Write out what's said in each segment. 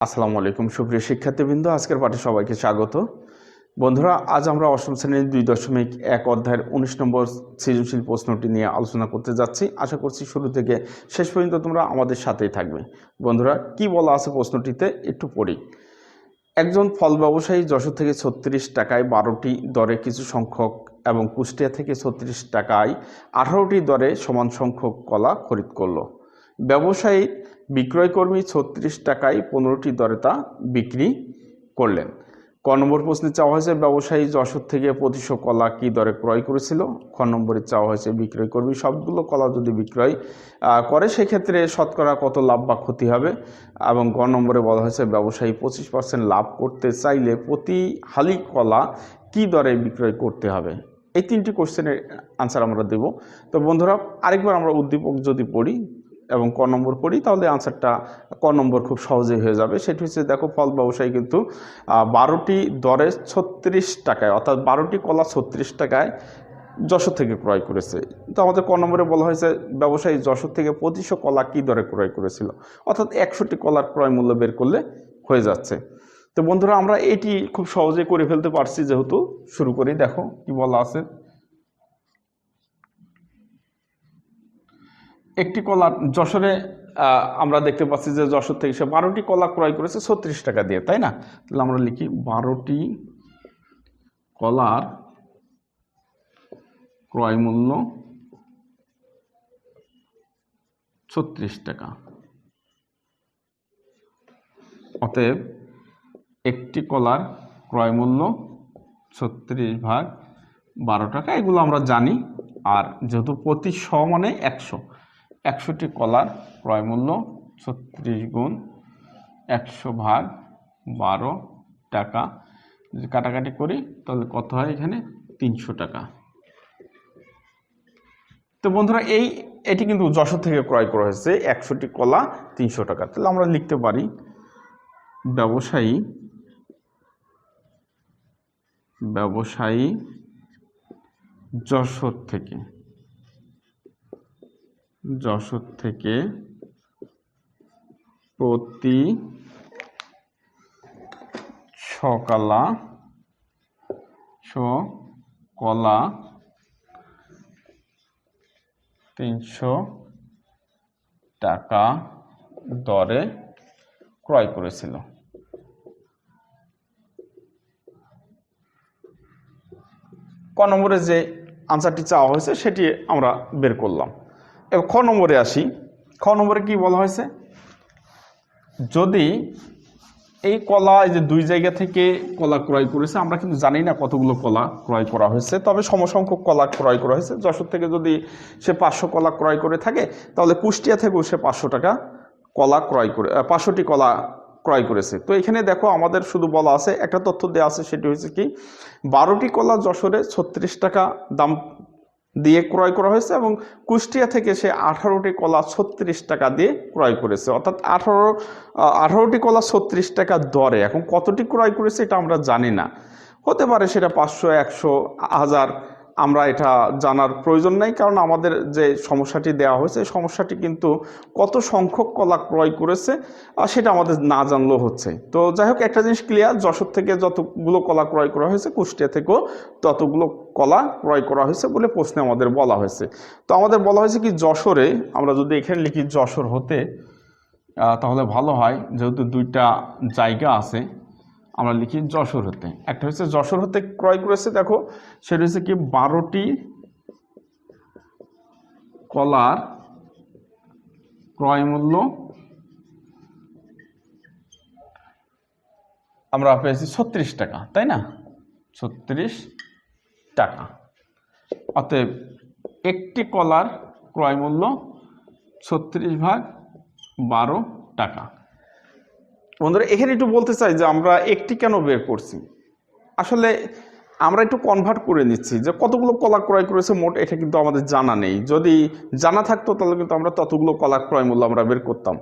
আসসালামু আলাইকুম সুপ্রিয় শিক্ষার্থীবৃন্দ, আজকের পাঠে সবাইকে স্বাগত। বন্ধুরা, আজ আমরা অষ্টম শ্রেণীর 2.1 অধ্যায়ের 19 নম্বর সৃজনশীল প্রশ্নটি নিয়ে আলোচনা করতে যাচ্ছি। আশা করছি শুরু থেকে শেষ পর্যন্ত তোমরা আমাদের সাথেই থাকবে। বন্ধুরা, কি বলা আছে প্রশ্নটিতে একটু পড়ি। একজন ফল ব্যবসায়ী যশোর থেকে 36 টাকায় 12টি দরে কিছু সংখ্যক এবং কুষ্টিয়া থেকে 36 টাকায় 18টি দরে সমান সংখ্যক কলা খরিদ করলো। ব্যবসায়ী বিক্রয়কর্মী 36 টাকায় 15টি দরে তা বিক্রি করলেন। ক নম্বর প্রশ্নে চাওয়া হয়েছে ব্যবসায়ী যশোর থেকে 2500 কলা কি দরে ক্রয় করেছিল। খ নম্বরে চাওয়া হয়েছে বিক্রয়কর্মী সবগুলো কলা যদি বিক্রয় করে সেক্ষেত্রে শতকরা কত লাভ বা ক্ষতি হবে, এবং গ নম্বরে বলা হয়েছে ব্যবসায়ী 25% লাভ করতে চাইলে প্রতি হালি কলা কি দরে বিক্রয় করতে হবে। এই তিনটি কোশ্চেনের আনসার আমরা দেব। তো বন্ধুরা, আরেকবার আমরা উদ্দীপক যদি পড়ি এবং ক নম্বর পড়ি তাহলে আনসারটা ক নম্বর খুব সহজেই হয়ে যাবে। সেটি হচ্ছে, দেখো, ফল ব্যবসায়ী কিন্তু 12টি দরে 36 টাকায়, অর্থাৎ 12টি কলা 36 টাকায় যশোর থেকে ক্রয় করেছে। তো আমাদের ক নম্বরে বলা হয়েছে ব্যবসায়ী যশোর থেকে 2500 কলা কি দরে ক্রয় করেছিল, অর্থাৎ 100টি কলার ক্রয় মূল্য বের করলে হয়ে যাচ্ছে। তো বন্ধুরা, আমরা এটি খুব সহজে করে ফেলতে পারছি যেহেতু। শুরু করি, দেখো কি বলা আছে। একটি কলা যশোরে আমরা দেখতে পাচ্ছি যে যশোর থেকে সে 12টি কলা ক্রয় করেছে 36 টাকা দিয়ে, তাই না? তাহলে আমরা লিখি 12টি কলার ক্রয় মূল্য 36 টাকা। অতএব একটি কলার ক্রয় মূল্য 36/12 টাকা, এগুলো আমরা জানি। আর যেহেতু প্রতি শ মানে 100টি কলার ক্রয় মূল্য 36 গুণ 100/12 টাকা, যদি কাটাকাটি করি তাহলে কত হয়, এখানে 300 টাকা। তো বন্ধুরা, এটি কিন্তু যশোর থেকে ক্রয় করা হয়েছে 100টি কলা 300 টাকা। তাহলে আমরা লিখতে পারি ব্যবসায়ী যশোর থেকে প্রতি কলা 300 টাকা দরে ক্রয় করেছিল। ক নম্বরে যে আনসারটি চাওয়া হয়েছে সেটি আমরা বের করলাম। এবার খ নম্বরে আসি। খ নম্বরে কি বলা হয়েছে, যদি এই কলা এই যে দুই জায়গা থেকে কলা ক্রয় করেছে, আমরা কিন্তু জানি না কতগুলো কলা ক্রয় করা হয়েছে, তবে সমসংখ্যক কলা ক্রয় করা হয়েছে। যশোর থেকে যদি সে 500 কলা ক্রয় করে থাকে তাহলে কুষ্টিয়া থেকেও সে 500টি কলা ক্রয় করেছে। তো এখানে দেখো আমাদের শুধু বলা আছে, একটা তথ্য দেওয়া আছে, সেটি হচ্ছে কি 12টি কলা যশোরে 36 টাকা দাম দিয়ে ক্রয় করা হয়েছে এবং কুষ্টিয়া থেকে সে 18টি কলা 36 টাকা দিয়ে ক্রয় করেছে, অর্থাৎ 18টি কলা 36 টাকা দরে। এখন কতটি ক্রয় করেছে এটা আমরা জানি না, হতে পারে সেটা 500, 100, 1000, আমরা এটা জানার প্রয়োজন নেই, কারণ আমাদের যে সমস্যাটি দেওয়া হয়েছে সমস্যাটি কিন্তু কত সংখ্যক কলা ক্রয় করেছে সেটা আমাদের না জানলেও হচ্ছে। তো যাই হোক, একটা জিনিস ক্লিয়ার, যশোর থেকে যতগুলো কলা ক্রয় করা হয়েছে কুষ্টিয়া থেকেও ততগুলো কলা ক্রয় করা হয়েছে বলে প্রশ্নে আমাদের বলা হয়েছে। তো আমাদের বলা হয়েছে কি যশোরে, আমরা যদি এখানে লিখি যশোর হতে তাহলে ভালো হয়, যেহেতু দুইটা জায়গা আছে। আমরা লিখি যশোর হতে। একটা হচ্ছে যশোর হতে ক্রয় করেছে, দেখো সেটা হচ্ছে কি 12টি কলার ক্রয় মূল্য আমরা পেয়েছি 36 টাকা, তাই না? 36 টাকা। অতএব একটি কলার ক্রয় মূল্য 36/12 টাকা। বন্ধুরা, এখানে একটু বলতে চাই যে আমরা একটি কেন বের করছি। আসলে আমরা একটু কনভার্ট করে নিচ্ছি যে কতগুলো কলা ক্রয় করেছে মোট, এটা কিন্তু আমাদের জানা নেই। যদি জানা থাকতো তাহলে কিন্তু আমরা ততগুলো কলা ক্রয় মূল্য আমরা বের করতাম।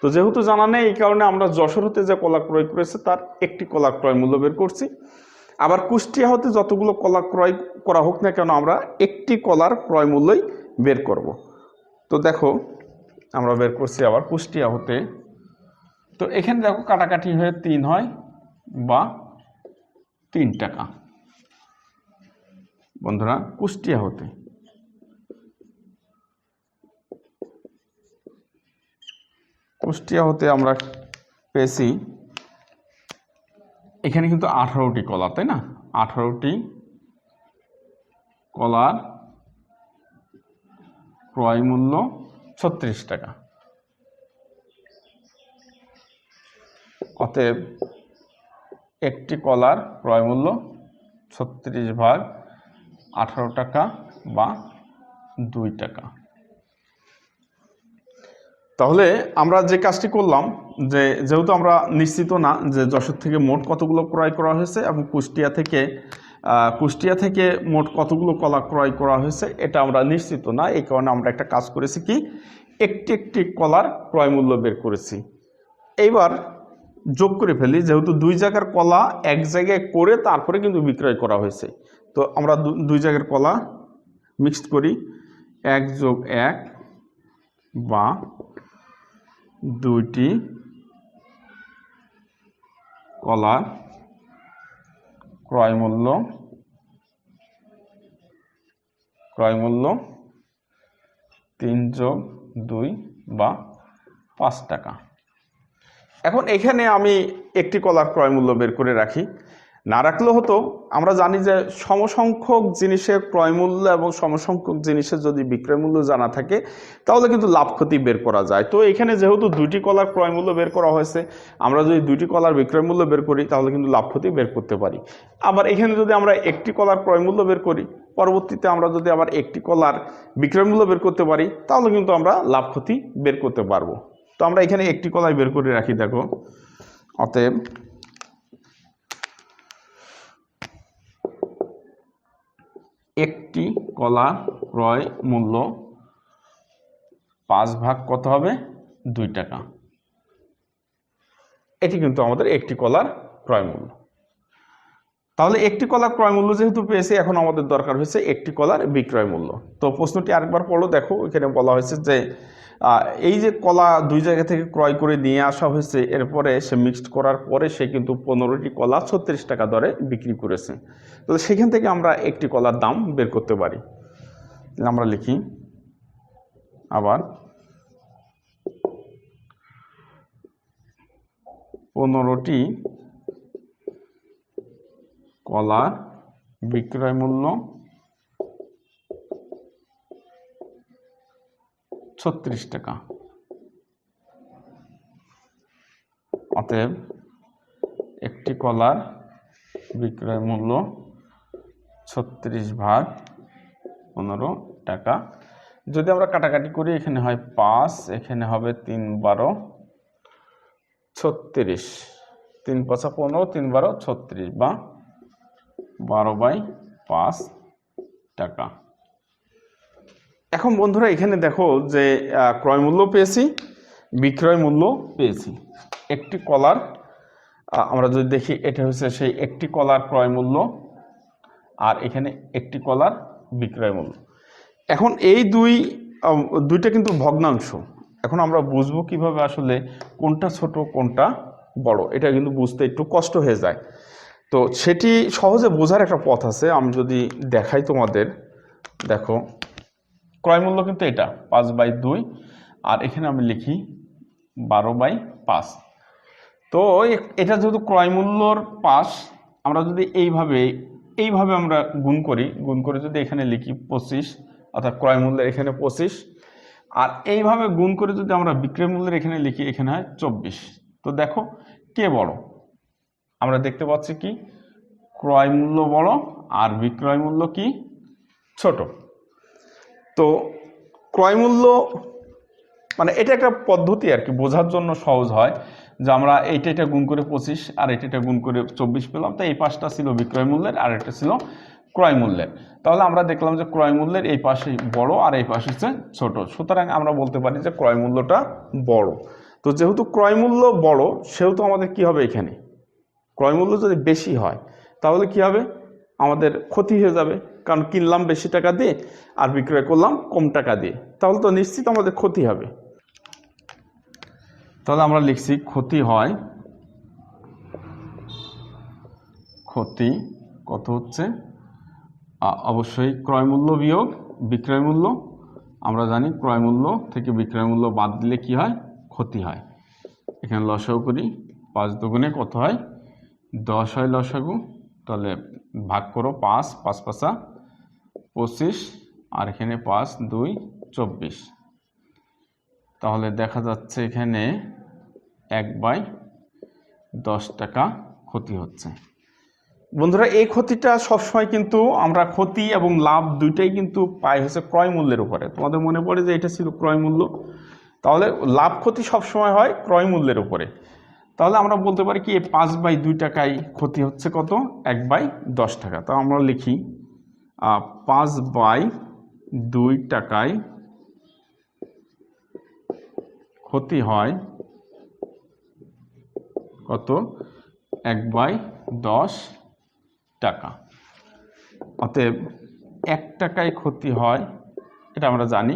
তো যেহেতু জানা নেই, এই কারণে আমরা যশোর হতে যে কলা ক্রয় করেছে তার একটি কলা ক্রয় মূল্য বের করছি। আবার কুষ্টিয়া হতে যতগুলো কলা ক্রয় করা হোক না কেন আমরা একটি কলার ক্রয় মূল্যই বের করব। তো দেখো আমরা বের করছি আবার কুষ্টিয়া হতে তো এখানে দেখো কাটাকাটি হয়ে 3 হয় বা 3 টাকা। বন্ধুরা কুষ্টিয়া হতে আমরা পেয়েছি এখানে কিন্তু 18টি কলা, তাই না? 18টি কলার ক্রয় মূল্য 36 টাকা। অতএব একটি কলার ক্রয় মূল্য 36 ভাগ 18 টাকা বা 2 টাকা। তাহলে আমরা যে কাজটি করলাম, যেহেতু আমরা নিশ্চিত না যে যশোর থেকে মোট কতগুলো ক্রয় করা হয়েছে এবং কুষ্টিয়া থেকে মোট কতগুলো কলা ক্রয় করা হয়েছে এটা আমরা নিশ্চিত না, এই কারণে আমরা একটা কাজ করেছি কি, একটি কলার ক্রয় মূল্য বের করেছি। এইবার যোগ করে ফেলি, যেহেতু 2 জায়গার কলা এক জায়গায় করে তারপরে কিন্তু বিক্রয় করা হয়েছে, তো আমরা 2 জায়গার কলা মিক্সড করি। 1 + 1 বা 2টি কলার ক্রয় মূল্য 3 + 2 বা 5 টাকা। এখন এখানে আমি একটি কলার ক্রয় মূল্য বের করে রাখি, না রাখলেও হতো। আমরা জানি যে সমসংখ্যক জিনিসের ক্রয় মূল্য এবং সমসংখ্যক জিনিসের যদি বিক্রয় মূল্য জানা থাকে তাহলে কিন্তু লাভ ক্ষতি বের করা যায়। তো এখানে যেহেতু 2টি কলার ক্রয় মূল্য বের করা হয়েছে, আমরা যদি 2টি কলার বিক্রয় মূল্য বের করি তাহলে কিন্তু লাভ ক্ষতি বের করতে পারি। আবার এখানে যদি আমরা একটি কলার ক্রয় মূল্য বের করি, পরবর্তীতে আমরা যদি আবার একটি কলার বিক্রয় মূল্য বের করতে পারি তাহলে কিন্তু আমরা লাভ ক্ষতি বের করতে পারবো। তো আমরা এখানে একটি কলাই বের করে রাখি, দেখো। অতএব একটি কলা ক্রয় মূল্য 5 ভাগ কত হবে? 2 টাকা। এটি কিন্তু আমাদের একটি কলার ক্রয় মূল্য। তাহলে একটি কলার ক্রয় মূল্য যেহেতু পেয়েছি, এখন আমাদের দরকার হয়েছে একটি কলার বিক্রয় মূল্য। তো প্রশ্নটি আরেকবার পড়ো, দেখো। এখানে বলা হয়েছে যে এই যে কলা 2 জায়গা থেকে ক্রয় করে নিয়ে আসা হয়েছে, এরপরে সে মিক্সড করার পরে সে কিন্তু 15টি কলা 36 টাকা দরে বিক্রি করেছে। তাহলে সেখান থেকে আমরা একটি কলার দাম বের করতে পারি। আমরা লিখি আবার 15টি কলার বিক্রয় মূল্য 36 টাকা। অতএব একটি কলার বিক্রয় মূল্য 36 ভাগ 15 টাকা। যদি আমরা কাটাকাটি করি, এখানে হয় 5, এখানে হবে 3 × 12 36, 3 × 5 = 15, 3 × 12 36 বা 12/5 টাকা। এখন বন্ধুরা এখানে দেখো যে ক্রয় মূল্য পেয়েছি, বিক্রয় মূল্য পেয়েছি। একটি কলার আমরা যদি দেখি, এটা হচ্ছে সেই একটি কলার ক্রয় মূল্য, আর এখানে একটি কলার বিক্রয় মূল্য। এখন এই দুইটা কিন্তু ভগ্নাংশ। এখন আমরা বুঝবো কিভাবে আসলে কোনটা ছোট কোনটা বড়, এটা কিন্তু বুঝতে একটু কষ্ট হয়ে যায়। তো সেটি সহজে বোঝার একটা পথ আছে, আমি যদি দেখাই তোমাদের। দেখো, ক্রয় মূল্য কিন্তু এটা 5/2, আর এখানে আমি লিখি 12/5। তো এটা যেহেতু ক্রয় মূল্যর 5, আমরা যদি এইভাবে আমরা গুণ করে যদি এখানে লিখি 25, অর্থাৎ ক্রয় মূল্যের এখানে 25, আর এইভাবে গুণ করে যদি আমরা বিক্রয় মূল্যের এখানে লিখি, এখানে হয় 24। তো দেখো কে বড়? আমরা দেখতে পাচ্ছি কি, ক্রয় মূল্য বড় আর বিক্রয় মূল্য কি ছোট। তো ক্রয় মূল্য মানে এটা একটা পদ্ধতি আর কি, বোঝার জন্য সহজ হয় যে আমরা এইটা গুণ করে 25 আর এটা গুণ করে 24 পেলাম। তো এই পাশটা ছিল বিক্রয় মূল্যের আর এটা ছিল ক্রয় মূল্যের। তাহলে আমরা দেখলাম যে ক্রয় মূল্যের এই পাশে বড় আর এই পাশে হচ্ছে ছোট, সুতরাং আমরা বলতে পারি যে ক্রয় মূল্যটা বড়। তো যেহেতু ক্রয় মূল্য বড়, সেহেতু আমাদের কি হবে, এখানে ক্রয় মূল্য যদি বেশি হয় তাহলে কি হবে, আমাদের ক্ষতি হয়ে যাবে। কারণ কিনলাম বেশি টাকা দিয়ে আর বিক্রয় করলাম কম টাকা দিয়ে, তাহলে তো নিশ্চিত আমাদের ক্ষতি হবে। তাহলে আমরা লিখছি ক্ষতি হয়, ক্ষতি কত হচ্ছে, অবশ্যই ক্রয় মূল্য বিয়োগ বিক্রয় মূল্য। আমরা জানি ক্রয় মূল্য থেকে বিক্রয় মূল্য বাদ দিলে কি হয়, ক্ষতি হয়। এখানে লসাগু করি, 5 দুগুণে কত হয়, 10 হয় লসাগু। তাহলে ভাগ করো 5, 5 5 25, আর এখানে 5 2 24। তাহলে দেখা যাচ্ছে এখানে 1/10 টাকা ক্ষতি হচ্ছে। বন্ধুরা এই ক্ষতিটা সবসময় কিন্তু আমরা ক্ষতি এবং লাভ দুইটাই কিন্তু পাই হচ্ছে ক্রয় মূল্যের উপরে। তোমাদের মনে পড়ে যে এটা ছিল ক্রয় মূল্য, তাহলে লাভ ক্ষতি সবসময় হয় ক্রয় মূল্যের উপরে। তাহলে আমরা বলতে পারি কি 5/2 টাকায় ক্ষতি হচ্ছে কত, 1/10 টাকা। তো আমরা লিখি 5/2 টাকায় ক্ষতি হয় কত, 1/10 টাকা। অতএব 1 টাকায় ক্ষতি হয়, এটা আমরা জানি,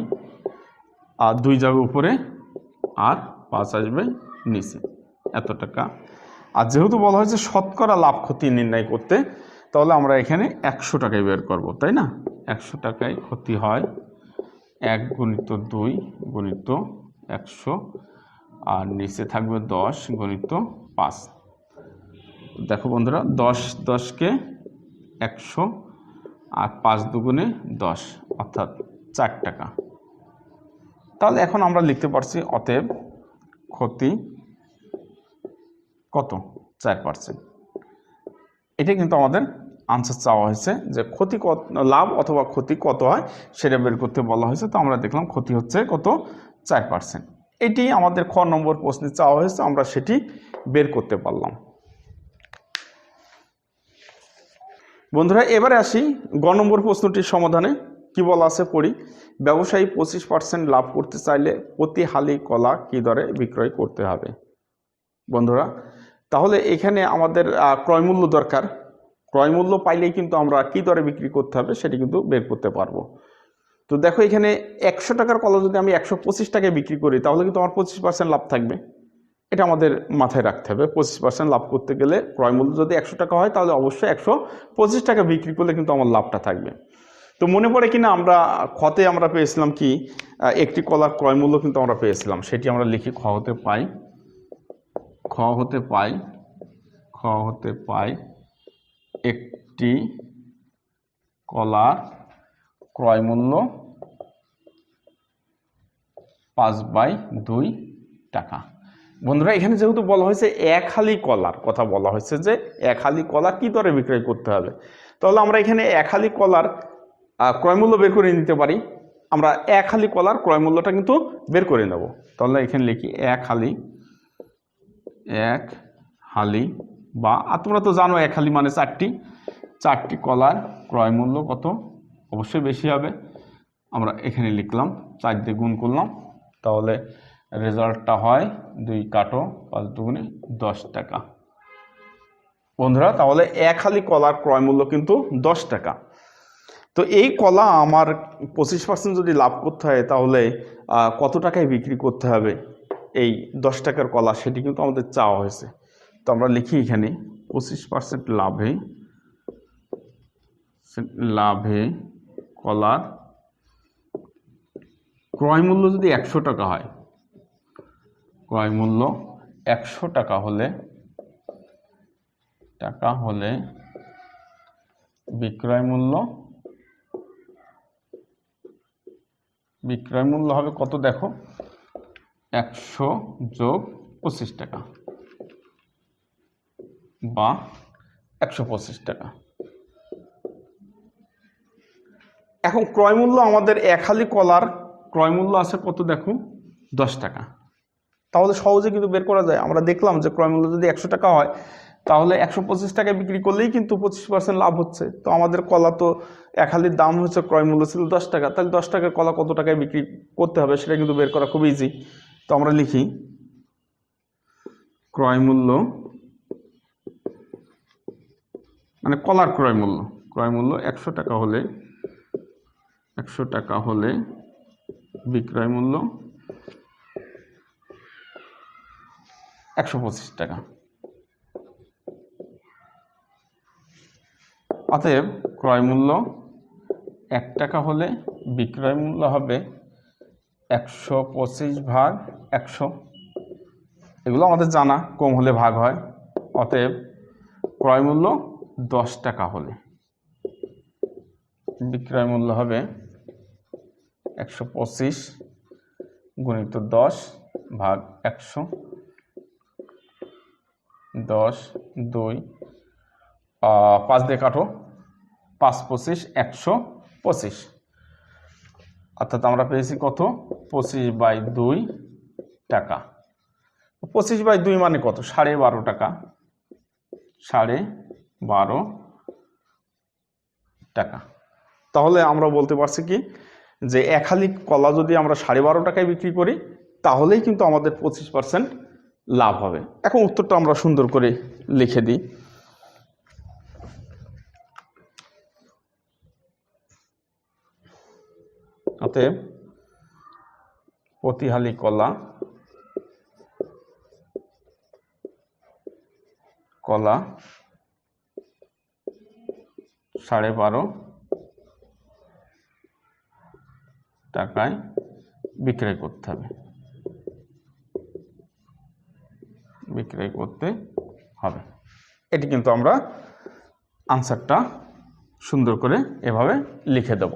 আর 2 যাবে উপরে আর 5 আসবে নিচে, এত টাকা। আর যেহেতু বলা হয়েছে শতকরা লাভ ক্ষতি নির্ণয় করতে, তাহলে আমরা এখানে 100 টাকায় বের করব, তাই না। 100 টাকায় ক্ষতি হয় 1 গুণিত 2 গুণিত 100, আর নিচে থাকবে 10 গুণিত 5। দেখো বন্ধুরা, 10 10কে 100, আর 5 দুগুণে 10, অর্থাৎ 4 টাকা। তাহলে এখন আমরা লিখতে পারছি অতএব ক্ষতি কত, 4%। এটা কিন্তু আমাদের আনসার চাওয়া হয়েছে যে ক্ষতি কত, লাভ অথবা ক্ষতি কত হয় সেটা বের করতে বলা হয়েছে। তো আমরা দেখলাম ক্ষতি হচ্ছে কত, 4%। এটি আমাদের খ নম্বর প্রশ্নে চাওয়া হয়েছে, আমরা সেটি বের করতে পারলাম। বন্ধুরা এবারে আসি গ নম্বর প্রশ্নটির সমাধানে। কি বলা আছে পড়ি। ব্যবসায়ী 25% লাভ করতে চাইলে প্রতি হালি কলা কি দরে বিক্রয় করতে হবে। বন্ধুরা তাহলে এখানে আমাদের ক্রয় মূল্য দরকার। ক্রয় মূল্য পাইলেই কিন্তু আমরা কি দরে বিক্রি করতে হবে সেটি কিন্তু বের করতে পারবো। তো দেখো এখানে 100 টাকার কলা যদি আমি 125 টাকায় বিক্রি করি, তাহলে কিন্তু আমার 25% লাভ থাকবে। এটা আমাদের মাথায় রাখতে হবে। 25% লাভ করতে গেলে ক্রয় মূল্য যদি 100 টাকা হয়, তাহলে অবশ্যই 125 টাকা বিক্রি করলে কিন্তু আমার লাভটা থাকবে। তো মনে পড়ে কিনা আমরা খতে আমরা পেয়েছিলাম কি, একটি কলার ক্রয় মূল্য কিন্তু আমরা পেয়েছিলাম, সেটি আমরা লিখি খ হতে পাই, খ হতে পাই, খ হতে পাই একটি কলার ক্রয় মূল্য 5/2 টাকা। বন্ধুরা এখানে যেহেতু বলা হয়েছে এক হালি কলার কথা বলা হয়েছে, যে এক হালি কলা কি দরে বিক্রয় করতে হবে, তাহলে আমরা এখানে এক হালি কলার ক্রয় মূল্য বের করে নিতে পারি। আমরা এক হালি কলার ক্রয় মূল্যটা কিন্তু বের করে নেব। তাহলে এখানে লিখি এক হালি, এক হালি, বা তোমরা তো জানো এক হালি মানে 4টি কলার ক্রয় মূল্য কত, অবশ্যই বেশি হবে। আমরা এখানে লিখলাম 4 দিয়ে গুণ করলাম, তাহলে রেজাল্টটা হয় 2 কাটো 5 দুগুণে 10 টাকা। বন্ধুরা তাহলে এক হালি কলার ক্রয় মূল্য কিন্তু 10 টাকা। তো এই কলা আমার 25% যদি লাভ করতে হয়, তাহলে কত টাকায় বিক্রি করতে হবে এই 10 টাকার কলা, সেটি কিন্তু আমাদের চাওয়া হয়েছে। তো আমরা লিখি এখানে 25% লাভে, লাভে কলার ক্রয় মূল্য যদি 100 টাকা হয়, ক্রয় মূল্য 100 টাকা হলে বিক্রয় মূল্য হবে কত, দেখো 100 যোগ 25 টাকা বা 125 টাকা। এখন ক্রয় মূল্য আমাদের এক হালি কলার ক্রয় মূল্য আছে কত, দেখো 10 টাকা। তাহলে সহজে কিন্তু বের করা যায়। আমরা দেখলাম যে ক্রয় মূল্য যদি 100 টাকা হয়, তাহলে 125 টাকায় বিক্রি করলেই কিন্তু 25% লাভ হচ্ছে। তো আমাদের কলা তো এক হালির দাম হচ্ছে, ক্রয় মূল্য ছিল 10 টাকা, তাহলে 10 টাকার কলা কত টাকায় বিক্রি করতে হবে সেটা কিন্তু বের করা খুব ইজি। তো আমরা লিখি ক্রয় মূল্য মানে কলার ক্রয় মূল্য 100 টাকা হলে, 100 টাকা হলে বিক্রয় মূল্য 125 টাকা। অতএব ক্রয় মূল্য 1 টাকা হলে বিক্রয় মূল্য হবে 125 ভাগ 100। এগুলো আমাদের জানা, কম হলে ভাগ হয়। অতএব ক্রয় মূল্য 10 টাকা হলে বিক্রয় মূল্য হবে 125 গুণিত 10 ভাগ 100। 10 2 5 দিয়ে কাটো, 5 25 125। অর্থাৎ আমরা পেয়েছি কত? 25/2 টাকা। 25/2 মানে কত? 12.5 টাকা। 12.5 টাকা। তাহলে আমরা বলতে পারছি কি যে এক হালি কলা যদি আমরা 12.5 টাকায় বিক্রি করি তাহলেই কিন্তু আমাদের 25% লাভ হবে। এখন উত্তরটা আমরা সুন্দর করে লিখে দিই। অতএব প্রতি হালি কলা 12.5 টাকায় বিক্রয় করতে হবে, এটি কিন্তু আমরা আনসারটা সুন্দর করে এভাবে লিখে দেব।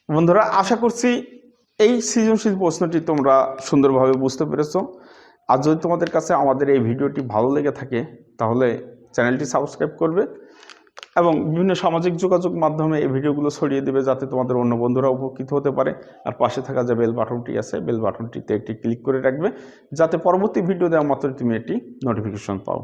বন্ধুরা, আশা করছি এই সৃজনশীল প্রশ্নটি তোমরা সুন্দরভাবে বুঝতে পেরেছো। আর যদি তোমাদের কাছে আমাদের এই ভিডিওটি ভালো লেগে থাকে তাহলে চ্যানেলটি সাবস্ক্রাইব করবে এবং বিভিন্ন সামাজিক যোগাযোগ মাধ্যমে এই ভিডিওগুলো ছড়িয়ে দেবে যাতে তোমাদের অন্য বন্ধুরা উপকৃত হতে পারে। আর পাশে থাকা যে বেল বাটনটি আছে, বেল বাটনটিতে একটি ক্লিক করে রাখবে যাতে পরবর্তী ভিডিও দেওয়া মাত্র তুমি একটি নোটিফিকেশন পাও।